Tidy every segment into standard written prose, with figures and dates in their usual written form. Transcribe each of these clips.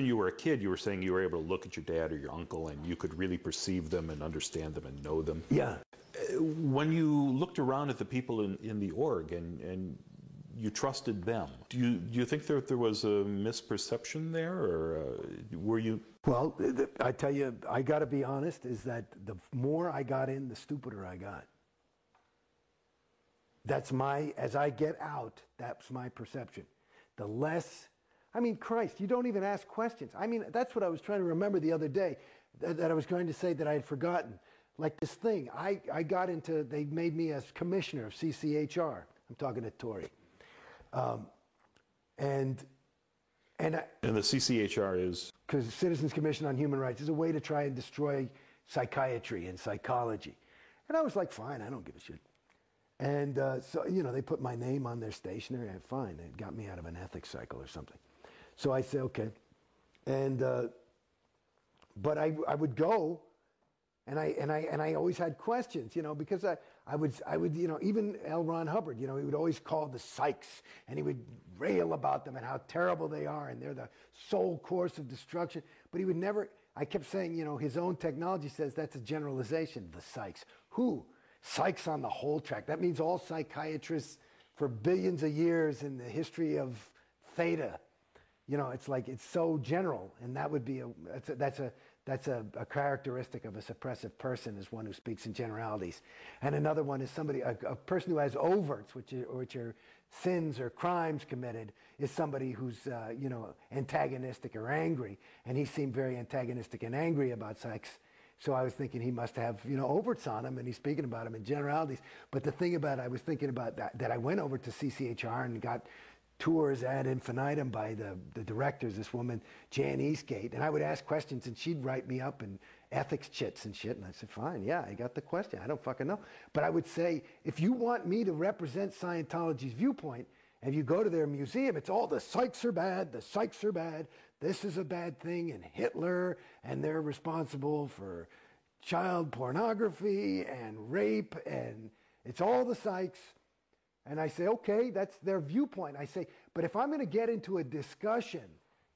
when you were a kid, you were saying you were able to look at your dad or your uncle and you could really perceive them and understand them and know them. Yeah. When you looked around at the people in the org and you trusted them, do you think there was a misperception there, or were you? Well, I tell you, I got to be honest, is that the more I got in, the stupider I got. That's as I get out, that's my perception. The less, I mean, Christ, you don't even ask questions. I mean, that's what I was trying to remember the other day, that I was going to say that I had forgotten. Like this thing, I got into, they made me as commissioner of CCHR. I'm talking to Tory. And the CCHR is? Because Citizens Commission on Human Rights is a way to try and destroy psychiatry and psychology. And I was like, fine, I don't give a shit. And so, you know, they put my name on their stationery. Fine, they got me out of an ethics cycle or something. So I said, okay. And, but I would go, and I always had questions, you know, because I would, you know, even L. Ron Hubbard, you know, he would always call the psychs, and he would rail about them and how terrible they are, and they're the sole course of destruction. But he would never, I kept saying, you know, his own technology says that's a generalization, the psychs. Who? Psychs on the whole track. That means all psychiatrists for billions of years in the history of theta. You know, it's like, it's so general, and that would be that's a characteristic of a suppressive person, is one who speaks in generalities. And another one is somebody, a person who has overts, which are sins or crimes committed, is somebody who's, you know, antagonistic or angry. And he seemed very antagonistic and angry about psychs. So I was thinking he must have, you know, overts on him, and he's speaking about them in generalities. But the thing about, I was thinking about that I went over to CCHR and got tours ad infinitum by the directors, this woman, Jan Eastgate, and I would ask questions and she'd write me up in ethics chits and shit, and I said, fine, yeah, I got the question, I don't fucking know. But I would say, if you want me to represent Scientology's viewpoint, and you go to their museum, it's all the psychs are bad, this is a bad thing, and Hitler, and they're responsible for child pornography and rape, and it's all the psychs. And I say, okay, that's their viewpoint. I say, but if I'm going to get into a discussion,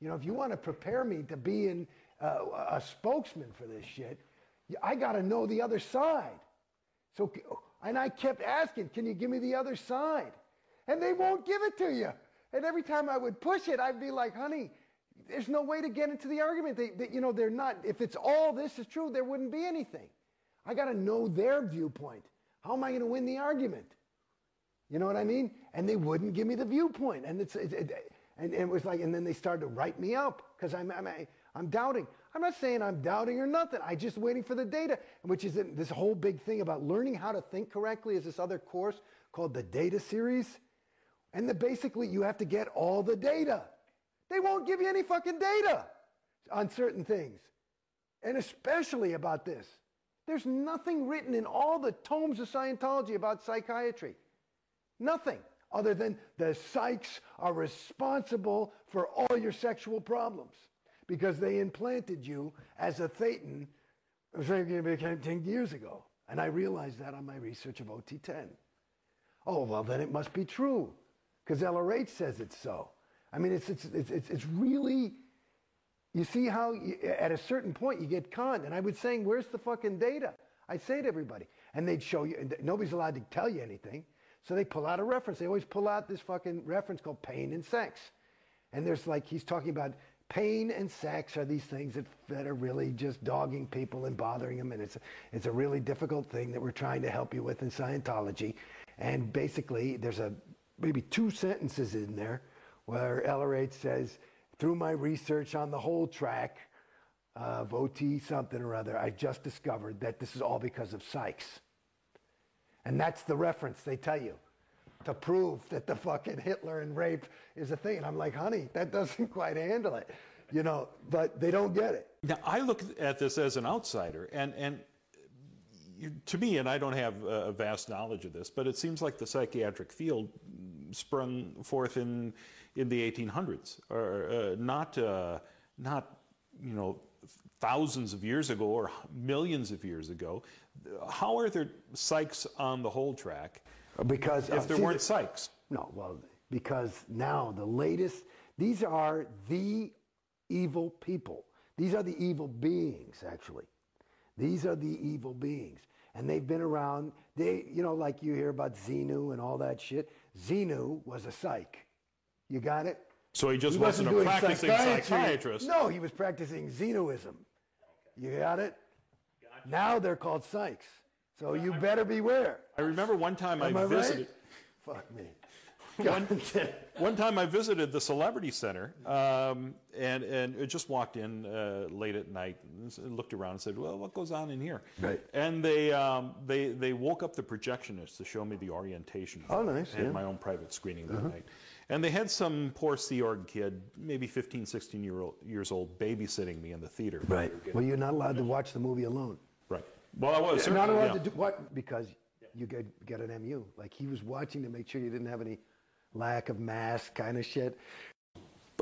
you know, if you want to prepare me to be a spokesman for this shit, I got to know the other side. So, and I kept asking, can you give me the other side? And they won't give it to you. And every time I would push it, I'd be like, honey, there's no way to get into the argument. You know, they're not, if it's all this is true, there wouldn't be anything. I got to know their viewpoint. How am I going to win the argument? You know what I mean? And they wouldn't give me the viewpoint. And it was like, and then they started to write me up because I'm doubting. I'm not saying I'm doubting or nothing. I'm just waiting for the data, which is this whole big thing about learning how to think correctly is this other course called the Data Series. And basically you have to get all the data. They won't give you any fucking data on certain things. And especially about this. There's nothing written in all the tomes of Scientology about psychiatry. Nothing other than the psychs are responsible for all your sexual problems because they implanted you as a thetan 10 years ago. And I realized that on my research of OT10. Oh, well, then it must be true because LRH says it's so. I mean, it's really, you see how at a certain point you get conned. And I was saying, where's the fucking data? I'd say to everybody. And they'd show you, and nobody's allowed to tell you anything. So they pull out a reference. They always pull out this fucking reference called pain and sex. And there's like, he's talking about pain and sex are these things that are really just dogging people and bothering them. And it's a really difficult thing that we're trying to help you with in Scientology. And basically, there's maybe 2 sentences in there where LRH says, through my research on the whole track of OT something or other, I just discovered that this is all because of psychs. And that's the reference they tell you to prove that the fucking Hitler and rape is a thing. And I'm like, honey, that doesn't quite handle it, you know, but they don't get it. Now, I look at this as an outsider, and to me, and I don't have a vast knowledge of this, but it seems like the psychiatric field sprung forth in the 1800s, or not, you know, thousands of years ago or millions of years ago. How are there psychs on the whole track? Because if there weren't psychs? No, well, because now the latest, these are the evil people. These are the evil beings, actually. These are the evil beings. And they've been around. They, you know, like you hear about Xenu and all that shit. Xenu was a psych. You got it? So he just He wasn't a doing practicing psychiatrist. No, he was practicing Xenuism. You got it? Gotcha. Now they're called psychs. So you better beware. I remember one time I visited. Right? Fuck me. One time I visited the Celebrity Center, and it just walked in late at night and looked around and said, "Well, what goes on in here?" Right. And they woke up the projectionist to show me the orientation. Oh, nice. I had my own private screening that night. And they had some poor Sea Org kid, maybe 15, 16 years old, babysitting me in the theater. Right. Well, you're not allowed to watch the movie alone. Right. Well, I was. You're not allowed to do what? Because you get an MU. Like he was watching to make sure you didn't have any lack of mask kind of shit.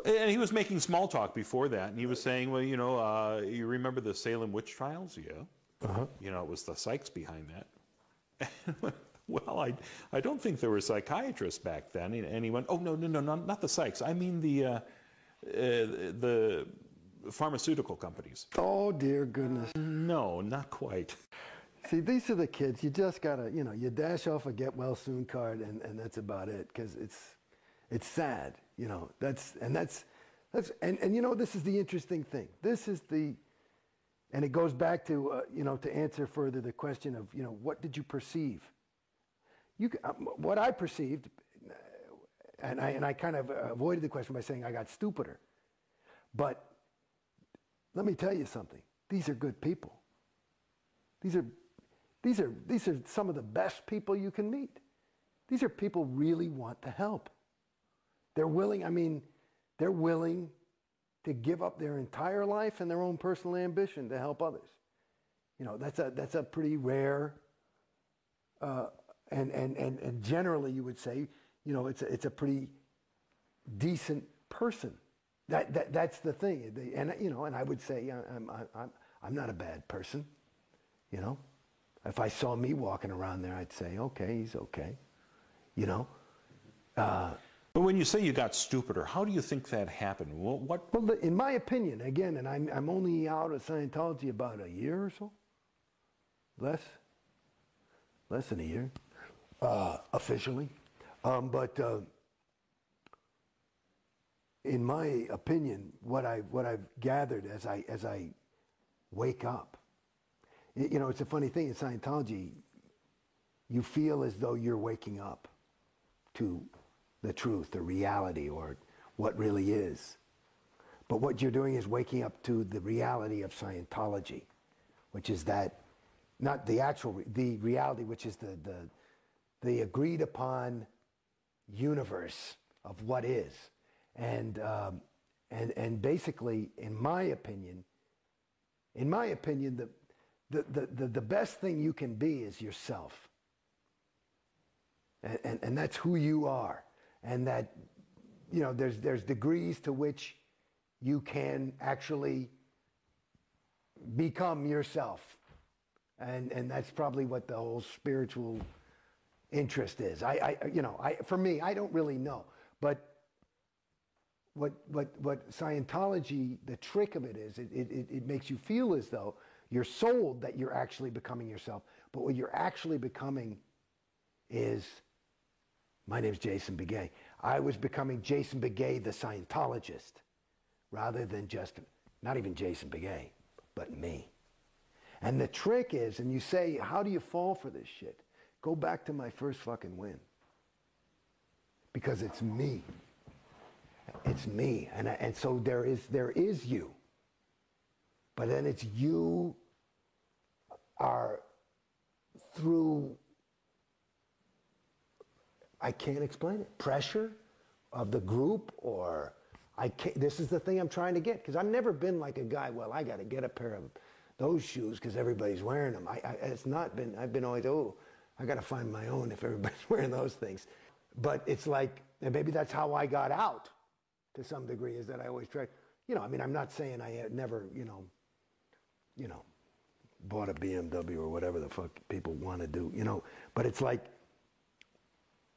And he was making small talk before that, and he was saying, well, you know, you remember the Salem witch trials? Yeah. You know, it was the psychs behind that. Well, I don't think there were psychiatrists back then. And he went, oh, no, not the psychs. I mean the pharmaceutical companies. Oh, dear goodness. No, not quite. See, these are the kids. You just got to, you know, you dash off a get well soon card and that's about it, because it's sad, you know. And you know, this is the interesting thing. And it goes back to, you know, to answer further the question of, you know, what did you perceive? What I perceived, and I kind of avoided the question by saying I got stupider. But let me tell you something. These are good people. These are some of the best people you can meet. These are people who really want to help. They're willing to give up their entire life and their own personal ambition to help others. You know, that's a pretty rare, and generally you would say, you know, it's a pretty decent person. That's the thing. And you know, and I would say I'm not a bad person. You know, if I saw me walking around there, I'd say, okay, he's okay. You know. But when you say you got stupider, how do you think that happened? Well, in my opinion, again, and I'm only out of Scientology about a year or so, less than a year, officially. But in my opinion, what I've gathered as I wake up, you know, it's a funny thing in Scientology. You feel as though you're waking up to the truth, the reality, or what really is. But what you're doing is waking up to the reality of Scientology, which is that, not the the reality, which is the agreed upon universe of what is. And basically, in my opinion, the best thing you can be is yourself. And that's who you are. And that, you know, there's degrees to which you can actually become yourself. And that's probably what the whole spiritual interest is. For me, I don't really know. But what Scientology, the trick of it is, it makes you feel as though you're sold that you're actually becoming yourself. But what you're actually becoming is, my name's Jason Begay. I was becoming Jason Begay, the Scientologist, rather than just, not even Jason Begay, but me. And the trick is, and you say, how do you fall for this shit? Go back to my first fucking win. Because it's me. It's me. And so there is you. But then it's you are through, I can't explain it, pressure of the group, or this is the thing I'm trying to get. Because I've never been like a guy, well, I got to get a pair of those shoes because everybody's wearing them. It's not been, I've been always, I got to find my own if everybody's wearing those things. But it's like, and maybe that's how I got out to some degree, is that I always tried, you know, I mean, I'm not saying I had never, you know, bought a BMW or whatever the fuck people want to do, you know, but it's like,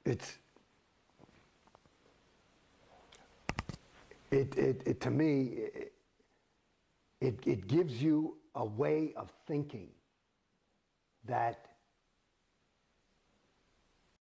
it to me, it gives you a way of thinking that